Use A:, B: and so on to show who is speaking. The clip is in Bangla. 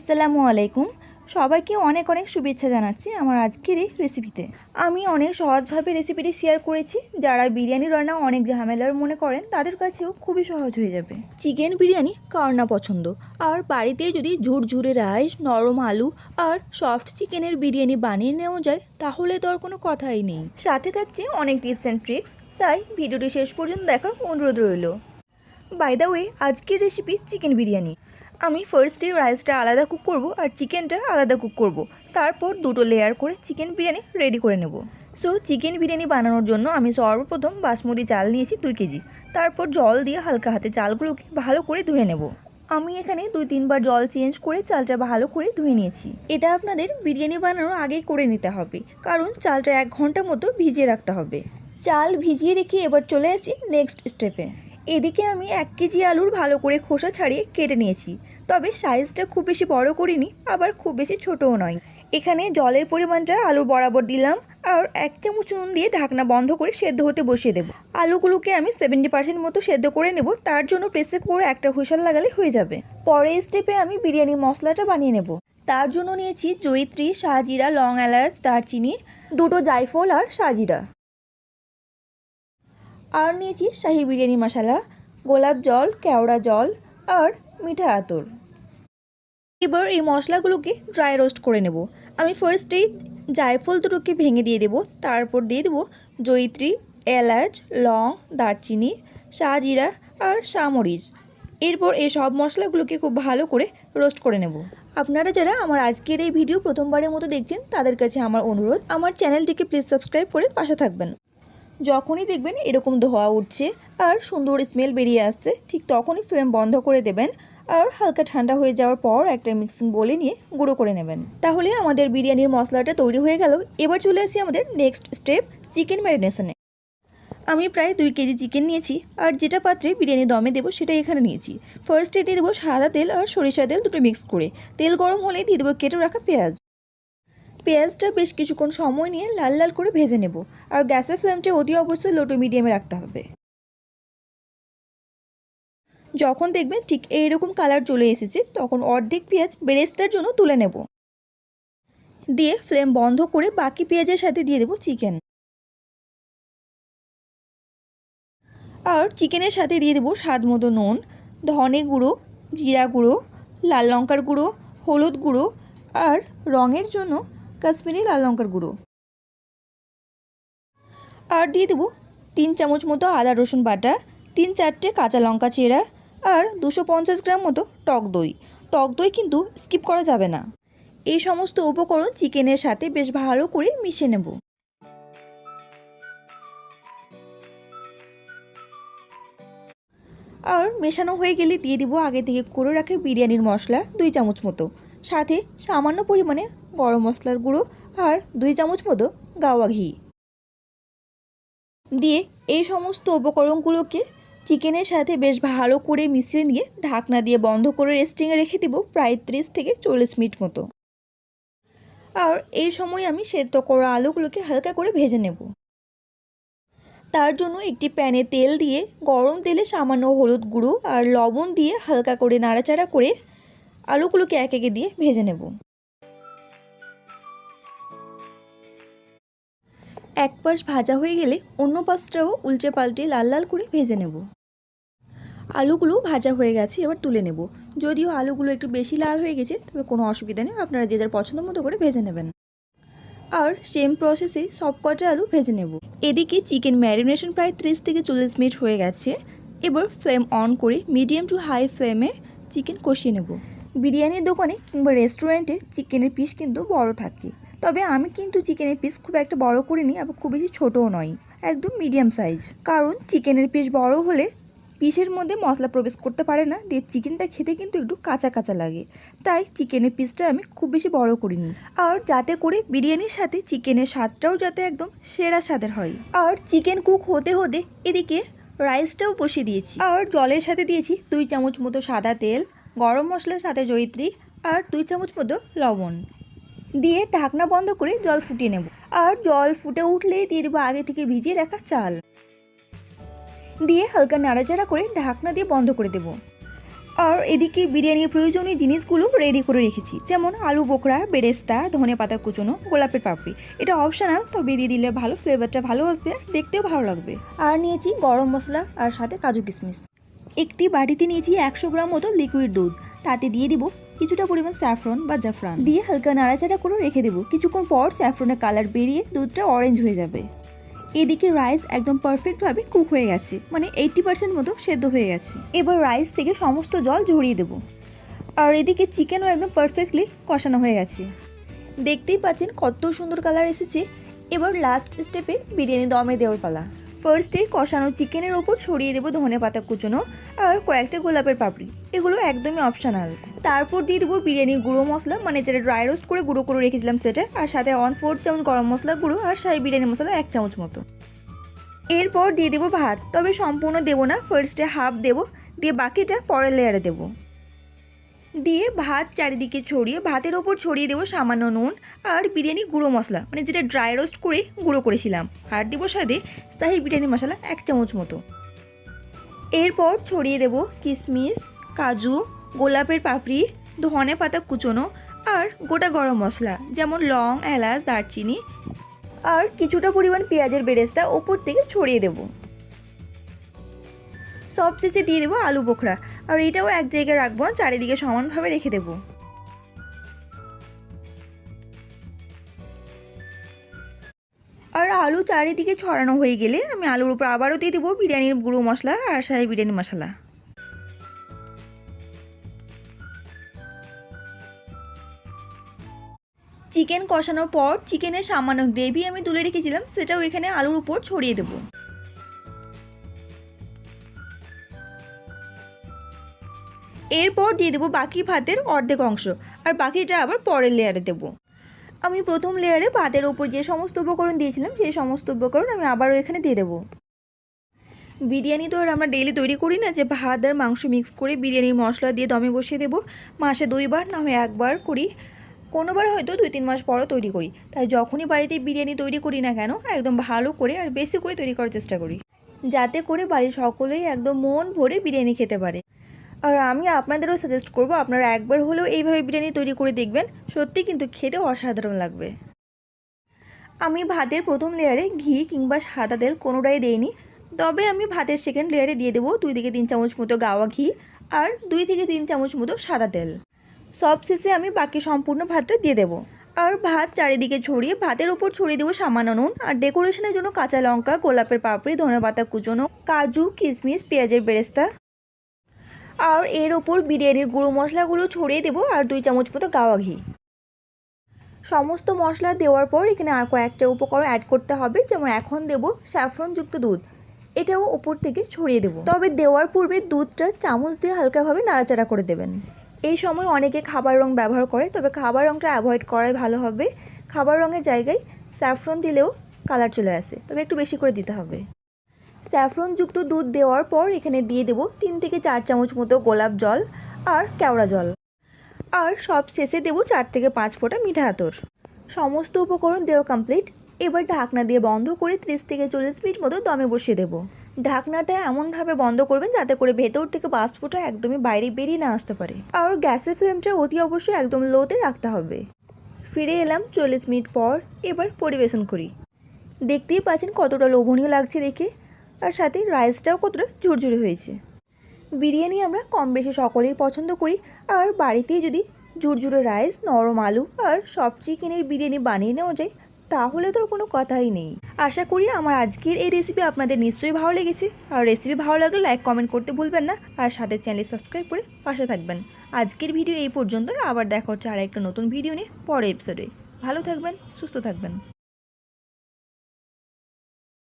A: আসসালামু আলাইকুম। সবাইকে অনেক অনেক শুভেচ্ছা জানাচ্ছি আমার আজকের এই রেসিপিতে। আমি অনেক সহজভাবে রেসিপিটি শেয়ার করেছি। যারা বিরিয়ানি রান্না অনেক ঝামেলার মনে করেন তাদের কাছেও খুবই সহজ হয়ে যাবে। চিকেন বিরিয়ানি কার না পছন্দ, আর বাড়িতে যদি ঝুরঝুরে রাইস, নরম আলু আর সফট চিকেনের বিরিয়ানি বানিয়ে নেওয়া যায় তাহলে তো আর কোনো কথাই নেই। সাথে থাকছে অনেক টিপস অ্যান্ড ট্রিক্স, তাই ভিডিওটি শেষ পর্যন্ত দেখার অনুরোধ রইল। বাই দ্য ওয়ে, আজকের রেসিপি চিকেন বিরিয়ানি। আমি ফার্স্টে রাইসটা আলাদা কুক করব আর চিকেনটা আলাদা কুক করব, তারপর দুটো লেয়ার করে চিকেন বিরিয়ানি রেডি করে নেব। সো চিকেন বিরিয়ানি বানানোর জন্য আমি সর্বপ্রথম বাসমতি চাল নিয়েছি 2 কেজি। তারপর জল দিয়ে হালকা হাতে চালগুলোকে ভালো করে ধুয়ে নেব। আমি এখানে 2-3 বার জল চেঞ্জ করে চালটা ভালো করে ধুয়ে নিয়েছি। এটা আপনাদের বিরিয়ানি বানানোর আগেই করে নিতে হবে, কারণ চালটা 1 ঘন্টা মতো ভিজিয়ে রাখতে হবে। চাল ভিজিয়ে রেখে এবার চলে আসি নেক্সট স্টেপে। এদিকে আমি 1 কেজি আলুর ভালো করে খোসা ছাড়িয়ে কেটে নিয়েছি, তবে সাইজটা খুব বেশি বড় করিনি, আবার খুব বেশি ছোটও নয়। এখানে জলের পরিমাণটা আলুর বরাবর দিলাম আর 1 চামচ নুন দিয়ে ঢাকনা বন্ধ করে সেদ্ধ হতে বসিয়ে দেবো। আলুগুলোকে আমি 70% মতো সেদ্ধ করে নেব, তার জন্য প্রেসে করে একটা হুইসেল লাগালে হয়ে যাবে। পরের স্টেপে আমি বিরিয়ানি মশলাটা বানিয়ে নেব। তার জন্য নিয়েছি জয়িত্রী, শাহজিরা, লং এলাচ, দারচিনি, 2টো জায়ফল আর শাহজিরা। আর নিয়েছি শাহি বিরিয়ানি মশলা, গোলাপ জল, কেওড়া জল আর মিঠা আতর। এবার এই মশলাগুলোকে ড্রাই রোস্ট করে নেব। আমি ফার্স্টেই জায়ফল দুটোকে ভেঙে দিয়ে দেব, তারপর দিয়ে দেবো জয়িত্রী, এলাচ, লং, দারচিনি, শাহজিরা আর শামরিচ। এরপর এই সব মশলাগুলোকে খুব ভালো করে রোস্ট করে নেব। আপনারা যারা আমার আজকের এই ভিডিও প্রথমবারের মতো দেখছেন তাদের কাছে আমার অনুরোধ, আমার চ্যানেলটিকে প্লিজ সাবস্ক্রাইব করে পাশে থাকবেন। যখনই দেখবেন এরকম ধোয়া উঠছে আর সুন্দর স্মেল বেরিয়ে আসছে, ঠিক তখনই ফ্লেম বন্ধ করে দেবেন আর হালকা ঠান্ডা হয়ে যাওয়ার পর একটা মিক্সিং বোলে নিয়ে গুঁড়ো করে নেবেন। তাহলে আমাদের বিরিয়ানির মশলাটা তৈরি হয়ে গেল। এবার চলে আসি আমাদের নেক্সট স্টেপ, চিকেন ম্যারিনেশনে। আমি প্রায় 2 কেজি চিকেন নিয়েছি আর যেটা পাত্রে বিরিয়ানি দমে দেবো সেটা এখানে নিয়েছি। ফার্স্টে দিয়ে দেবো সাদা তেল আর সরিষা তেল দুটো মিক্স করে। তেল গরম হলে দিয়ে দেবো কেটে রাখা পেঁয়াজ। পেঁয়াজটা বেশ কিছুক্ষণ সময় নিয়ে লাল লাল করে ভেজে নেব, আর গ্যাসের ফ্লেমটা অতি অবশ্যই লো টু মিডিয়ামে রাখতে হবে। যখন দেখবেন ঠিক এইরকম কালার চলে এসেছে তখন অর্ধেক পেঁয়াজ বেরেস্তার জন্য তুলে নেব। দিয়ে ফ্লেম বন্ধ করে বাকি পেঁয়াজের সাথে দিয়ে দেবো চিকেন। আর চিকেনের সাথে দিয়ে দেবো স্বাদ মতো নুন, ধনে গুঁড়ো, জিরা গুঁড়ো, লাল লঙ্কার গুঁড়ো, হলুদ গুঁড়ো আর রঙের জন্য কাশ্মীরি লাল লঙ্কার গুঁড়ো। আর দিয়ে দেবো 3 চামচ মতো আদা রসুন বাটা, 3-4টে কাঁচা লঙ্কা চেরা আর 250 গ্রাম মতো টক দই। টক দই কিন্তু স্কিপ করা যাবে না। এই সমস্ত উপকরণ চিকেনের সাথে বেশ ভালো করে মিশিয়ে নেব। আর মেশানো হয়ে গেলে দিয়ে দিব আগে থেকে করে রাখা বিরিয়ানির মশলা 2 চামচ মতো, সাথে সামান্য পরিমাণে গরম মশলার গুঁড়ো আর 2 চামচ মতো গাওয়া ঘি দিয়ে এই সমস্ত উপকরণগুলোকে চিকেনের সাথে বেশ ভালো করে মিশিয়ে নিয়ে ঢাকনা দিয়ে বন্ধ করে রেস্টিংয়ে রেখে দেব প্রায় 30 থেকে 40 মিনিট মতো। আর এই সময় আমি সেদ্ধ করা আলুগুলোকে হালকা করে ভেজে নেব। তার জন্য একটি প্যানে তেল দিয়ে গরম তেলে সামান্য হলুদ গুঁড়ো আর লবণ দিয়ে হালকা করে নাড়াচাড়া করে আলুগুলোকে এক একে দিয়ে ভেজে নেব। এক পাশ ভাজা হয়ে গেলে অন্য পাশটাও উল্টে পাল্টে লাল লাল করে ভেজে নেব। আলুগুলো ভাজা হয়ে গেছে, এবার তুলে নেব। যদিও আলুগুলো একটু বেশি লাল হয়ে গেছে, তবে কোনো অসুবিধা নেই, আপনারা যে যার পছন্দ মতো করে ভেজে নেবেন। আর সেম প্রসেসে সব কটা আলু ভেজে নেব। এদিকে চিকেন ম্যারিনেশন প্রায় 30 থেকে 40 মিনিট হয়ে গেছে। এবার ফ্লেম অন করে মিডিয়াম টু হাই ফ্লেমে চিকেন কষিয়ে নেব। বিরিয়ানির দোকানে কিংবা রেস্টুরেন্টে চিকেনের পিস কিন্তু বড় থাকে, তবে আমি কিন্তু চিকেনের পিস খুব একটা বড় করিনি, আবার খুব বেশি ছোটও নয়, একদম মিডিয়াম সাইজ। কারণ চিকেনের পিস বড় হলে পিসের মধ্যে মশলা প্রবেশ করতে পারে না, দিয়ে চিকেনটা খেতে কিন্তু একটু কাঁচা কাঁচা লাগে, তাই চিকেনের পিসটা আমি খুব বেশি বড় করিনি। আর যাতে করে বিরিয়ানির সাথে চিকেনের স্বাদটাও যাতে একদম সেরা স্বাদের হয়। আর চিকেন কুক হতে হতে এদিকে রাইসটাও বসিয়ে দিয়েছি, আর জলের সাথে দিয়েছি 2 চামচ মতো সাদা তেল, গরম মশলার সাথে জয়িত্রী আর 2 চামচ মতো লবণ দিয়ে ঢাকনা বন্ধ করে জল ফুটিয়ে নেব। আর জল ফুটে উঠলেই দিয়ে দেবো আগে থেকে ভিজিয়ে রাখা চাল, দিয়ে হালকা নাড়াচাড়া করে ঢাকনা দিয়ে বন্ধ করে দেব। আর এদিকে বিরিয়ানির প্রয়োজনীয় জিনিসগুলো রেডি করে রেখেছি, যেমন আলু বোখরা, বেরেস্তা, ধনে পাতা কুচনো, গোলাপের পাপড়ি। এটা অপশনাল, তবে দিয়ে দিলে ভালো, ফ্লেভারটা ভালো আসবে, দেখতেও ভালো লাগবে। আর নিয়েছি গরম মশলা আর সাথে কাজু কিশমিশ। একটি বাটিতে নিয়েছি 100 গ্রাম মতো লিকুইড দুধ, তাতে দিয়ে দিব কিছুটা পরিমাণ স্যাফরন বা জাফরান, দিয়ে হালকা নাড়াচাড়া করে রেখে দেবো। কিছুক্ষণ পর স্যাফরনের কালার বেরিয়ে দুধটা অরেঞ্জ হয়ে যাবে। এদিকে রাইস একদম পারফেক্টভাবে কুক হয়ে গেছে, মানে 80% মতো সেদ্ধ হয়ে গেছে। এবার রাইস থেকে সমস্ত জল ঝরিয়ে দেবো। আর এদিকে চিকেনও একদম পারফেক্টলি কষানো হয়ে গেছে, দেখতেই পাচ্ছেন কত সুন্দর কালার এসেছে। এবার লাস্ট স্টেপে বিরিয়ানি দমে দেওয়ার পালা। ফার্স্টে কষানো চিকেনের ওপর ছড়িয়ে দেবো ধনে পাতা কুচনো আর কয়েকটা গোলাপের পাপড়ি, এগুলো একদমই অপশনাল। তারপর দিয়ে দেবো বিরিয়ানির গুঁড়ো মশলা, মানে যেটা ড্রাই রোস্ট করে গুঁড়ো করে রেখেছিলাম সেটা, আর সাথে 1/4 চামচ গরম মশলা গুঁড়ো আর শাহী বিরিয়ানি মশলা 1 চামচ মতো। এরপর দিয়ে দেবো ভাত, তবে সম্পূর্ণ দেবো না, ফার্স্টে হাফ দেবো, দিয়ে বাকিটা পরের লেয়ারে দেবো। দিয়ে ভাত চারিদিকে ছড়িয়ে ভাতের ওপর ছড়িয়ে দেবো সামান্য নুন আর বিরিয়ানি গুঁড়ো মশলা, মানে যেটা ড্রাই রোস্ট করে গুঁড়ো করেছিলাম, আর দেবো সাথে শাহী বিরিয়ানি মশলা 1 চামচ মতো। এরপর ছড়িয়ে দেবো কিশমিশ, কাজু, গোলাপের পাপড়ি, ধনে পাতা কুচনো আর গোটা গরম মশলা, যেমন লং, এলাচ, দারচিনি, আর কিছুটা পরিমাণ পেঁয়াজের বেরেস্তা ওপর থেকে ছড়িয়ে দেবো। সব শেষে দিয়ে দেবো আলু বোখরা, আর এটাও এক জায়গায় রাখবো না, চারিদিকে সমানভাবে রেখে দেবো। আর আলু চারিদিকে ছড়ানো হয়ে গেলে আমি আলুর উপর আবারও দিয়ে দেবো বিরিয়ানির গুঁড়ো মশলা আর শাহী বিরিয়ানি মশলা। চিকেন কষানোর পর চিকেনের সামান্য গ্রেভি আমি তুলে রেখেছিলাম, সেটাও এখানে আলুর উপর ছড়িয়ে দেবো। এরপর দিয়ে দেবো বাকি ভাতের অর্ধেক অংশ, আর বাকিটা আবার পরের লেয়ারে দেবো। আমি প্রথম লেয়ারে ভাতের ওপর যে সমস্ত উপকরণ দিয়েছিলাম সেই সমস্ত উপকরণ আমি আবারও এখানে দিয়ে দেবো। বিরিয়ানি তো আর আমরা ডেইলি তৈরি করি না যে ভাত আর মাংস মিক্স করে বিরিয়ানির মশলা দিয়ে দমে বসিয়ে দেবো। মাসে 2 বার না হয় 1 বার করি, কোনোবার হয়তো 2-3 মাস পরও তৈরি করি। তাই যখনই বাড়িতে বিরিয়ানি তৈরি করি না কেন, একদম ভালো করে আর বেশি করে তৈরি করার চেষ্টা করি, যাতে করে বাড়ির সকলেই একদম মন ভরে বিরিয়ানি খেতে পারে। আর আমি আপনাদেরও সাজেস্ট করব আপনারা একবার হলেও এইভাবে বিরিয়ানি তৈরি করে দেখবেন, সত্যি কিন্তু খেতে অসাধারণ লাগবে। আমি ভাতের প্রথম লেয়ারে ঘি কিংবা সাদা তেল কোনোটাই দেইনি, তবে আমি ভাতের সেকেন্ড লেয়ারে দিয়ে দেবো 2 থেকে 3 চামচ মতো গাওয়া ঘি আর 2 থেকে 3 চামচ মতো সাদা তেল। সব শেষে আমি বাকি সম্পূর্ণ ভাতটা দিয়ে দেবো। আর ভাত চারিদিকে ছড়িয়ে ভাতের উপর ছড়িয়ে দেবো সামান্য নুন, আর ডেকোরেশনের জন্য কাঁচা লঙ্কা, গোলাপের পাপড়ি, ধনেপাতা কুচনো, কাজু, কিশমিশ, পেঁয়াজের বেরেস্তা, আর এর ওপর বিরিয়ানির গুঁড়ো মশলাগুলো ছড়িয়ে দেবো আর 2 চামচ মতো গাওয়া ঘি। সমস্ত মশলা দেওয়ার পর এখানে আর কয়েকটা উপকরণ অ্যাড করতে হবে, যেমন এখন দেবো স্যাফরনযুক্ত দুধ, এটাও ওপর থেকে ছড়িয়ে দেবো। তবে দেওয়ার পূর্বে দুধটা চামচ দিয়ে হালকাভাবে নাড়াচাড়া করে দেবেন। এই সময় অনেকে খাবার রং ব্যবহার করে, তবে খাবার রংটা অ্যাভয়েড করাই ভালো হবে। খাবার রঙের জায়গায় স্যাফরন দিলেও কালার চলে আসে, তবে একটু বেশি করে দিতে হবে। স্যাফরনযুক্ত দুধ দেওয়ার পর এখানে দিয়ে দেবো 3 থেকে 4 চামচ মতো গোলাপ জল আর কেওড়া জল, আর সব শেষে দেবো 4 থেকে 5 ফোঁটা মিঠা আতর। সমস্ত উপকরণ দেওয়া কমপ্লিট। এবার ঢাকনা দিয়ে বন্ধ করে 30 থেকে 40 মিনিট মতো দমে বসিয়ে দেবো। ঢাকনাটা এমনভাবে বন্ধ করবেন যাতে করে ভেতর থেকে বাষ্পটা একদমই বাইরে বেরিয়ে না আসতে পারে, আর গ্যাসের ফ্লেমটা অতি অবশ্যই একদম লোতে রাখতে হবে। ফিরে এলাম 40 মিনিট পর, এবার পরিবেশন করি। দেখতেই পাচ্ছেন কতটা লোভনীয় লাগছে দেখে, আর সাথে রাইসটাও কতটা ঝুরঝুরে হয়েছে। বিরিয়ানি আমরা কম বেশি সকলেই পছন্দ করি, আর বাড়িতেই যদি ঝুরঝুরে রাইস, নরম আলু আর সফট চিকেনের বিরিয়ানি বানিয়ে নেওয়া যায়, তাহলে তো কোনো কথাই নেই। আশা করি আমার আজকের এই রেসিপি আপনাদের নিশ্চয়ই ভালো লেগেছে, আর রেসিপি ভালো লাগলে লাইক কমেন্ট করতে ভুলবেন না, আর সাথে চ্যানেল সাবস্ক্রাইব করে পাশে থাকবেন। আজকের ভিডিও এই পর্যন্ত, আবার দেখা হচ্ছে আর একটা নতুন ভিডিও নিয়ে পরের এপিসোডে। ভালো থাকবেন, সুস্থ থাকবেন।